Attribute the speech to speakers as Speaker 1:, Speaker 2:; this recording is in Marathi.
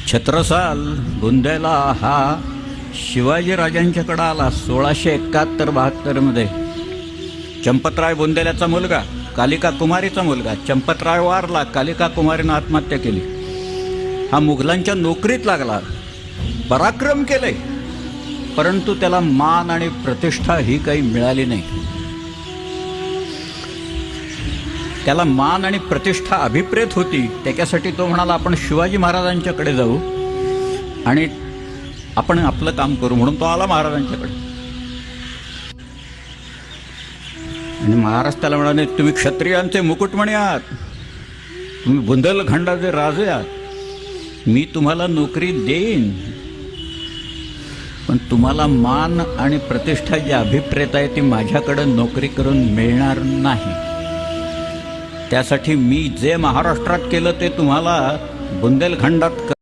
Speaker 1: छत्रसाल बुंदेला हा शिवाजीराजांच्याकडं आला 1671-72 चंपतराय बुंदेल्याचा मुलगा, कालिका कुमारीचा मुलगा. चंपतराय वारला, कालिका कुमारीनं आत्महत्या केली. हा मुघलांच्या नोकरीत लागला, पराक्रम केले, परंतु त्याला मान आणि प्रतिष्ठा ही काही मिळाली नाही. त्याला मान आणि प्रतिष्ठा अभिप्रेत होती. त्याच्यासाठी तो म्हणाला आपण शिवाजी महाराजांच्याकडे जाऊ आणि आपण आपलं काम करू. म्हणून तो आला महाराजांच्याकडे आणि महाराज त्याला म्हणाले, तुम्ही क्षत्रियांचे मुकुटमणी आहात, तुम्ही बुंदेलखंडाचे राजे आहात, मी तुम्हाला नोकरी देईन, पण तुम्हाला मान आणि प्रतिष्ठा जी अभिप्रेत आहे ती माझ्याकडे नोकरी करून मिळणार नाही. त्यासाठी मी जे महाराष्ट्रात केलं ते तुम्हाला बुंदेलखंडात